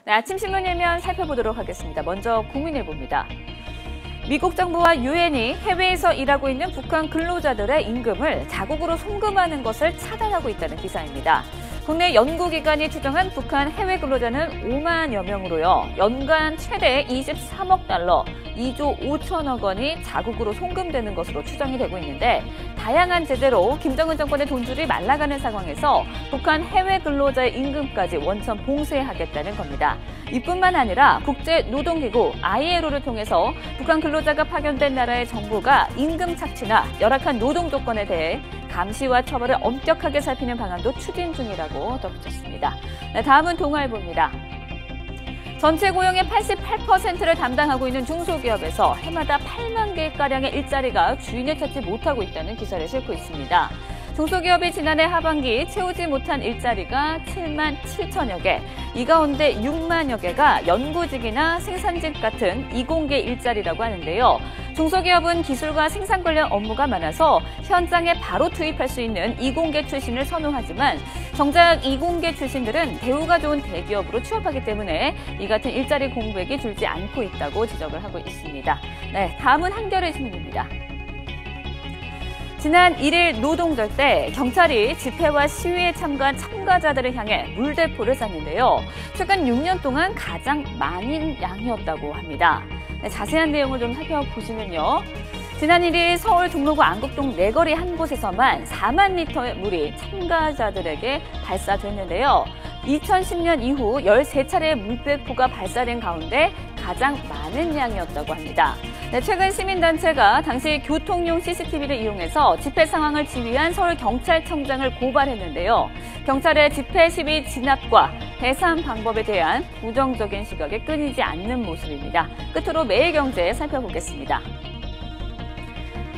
네, 아침 신문 일면 살펴보도록 하겠습니다. 먼저 국민일보입니다. 미국 정부와 유엔이 해외에서 일하고 있는 북한 근로자들의 임금을 자국으로 송금하는 것을 차단하고 있다는 기사입니다. 국내 연구기관이 추정한 북한 해외 근로자는 5만여 명으로요. 연간 최대 23억 달러, 2조 5천억 원이 자국으로 송금되는 것으로 추정이 되고 있는데 다양한 제재로 김정은 정권의 돈줄이 말라가는 상황에서 북한 해외 근로자의 임금까지 원천 봉쇄하겠다는 겁니다. 이뿐만 아니라 국제노동기구 ILO를 통해서 북한 근로자가 파견된 나라의 정부가 임금 착취나 열악한 노동 조건에 대해 감시와 처벌을 엄격하게 살피는 방안도 추진 중이라고 덧붙였습니다. 네, 다음은 동아일보입니다. 전체 고용의 88%를 담당하고 있는 중소기업에서 해마다 8만 개가량의 일자리가 주인을 찾지 못하고 있다는 기사를 싣고 있습니다. 중소기업이 지난해 하반기 채우지 못한 일자리가 7만 7천여 개, 이 가운데 6만여 개가 연구직이나 생산직 같은 이공계 일자리라고 하는데요. 중소기업은 기술과 생산 관련 업무가 많아서 현장에 바로 투입할 수 있는 이공계 출신을 선호하지만 정작 이공계 출신들은 대우가 좋은 대기업으로 취업하기 때문에 이 같은 일자리 공백이 줄지 않고 있다고 지적을 하고 있습니다. 네, 다음은 한겨레 신문입니다. 지난 1일 노동절 때 경찰이 집회와 시위에 참가한 참가자들을 향해 물대포를 쐈는데요. 최근 6년 동안 가장 많은 양이었다고 합니다. 네, 자세한 내용을 좀 살펴보시면요. 지난 1일 서울 종로구 안국동 내거리 한 곳에서만 4만 리터의 물이 참가자들에게 발사됐는데요. 2010년 이후 13차례의 물대포가 발사된 가운데 가장 많은 양이었다고 합니다. 네, 최근 시민단체가 당시 교통용 CCTV를 이용해서 집회 상황을 지휘한 서울경찰청장을 고발했는데요. 경찰의 집회 시위 진압과 배상 방법에 대한 부정적인 시각이 끊이지 않는 모습입니다. 끝으로 매일경제 살펴보겠습니다.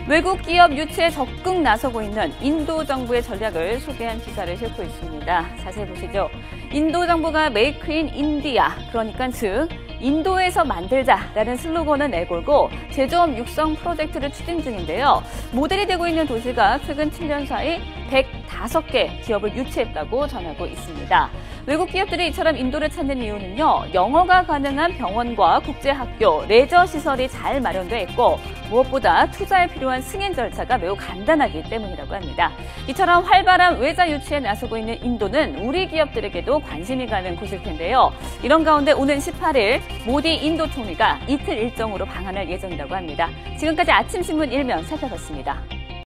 외국 기업 유치에 적극 나서고 있는 인도 정부의 전략을 소개한 기사를 싣고 있습니다. 자세히 보시죠. 인도 정부가 메이크 인 인디아, 그러니까 즉 인도에서 만들자라는 슬로건을 내걸고 제조업 육성 프로젝트를 추진 중인데요. 모델이 되고 있는 도시가 최근 7년 사이 105개 기업을 유치했다고 전하고 있습니다. 외국 기업들이 이처럼 인도를 찾는 이유는요. 영어가 가능한 병원과 국제학교, 레저 시설이 잘 마련돼 있고 무엇보다 투자에 필요한 승인 절차가 매우 간단하기 때문이라고 합니다. 이처럼 활발한 외자 유치에 나서고 있는 인도는 우리 기업들에게도 관심이 가는 곳일 텐데요. 이런 가운데 오는 18일 모디 인도 총리가 이틀 일정으로 방한할 예정이라고 합니다. 지금까지 아침신문 일면 살펴봤습니다.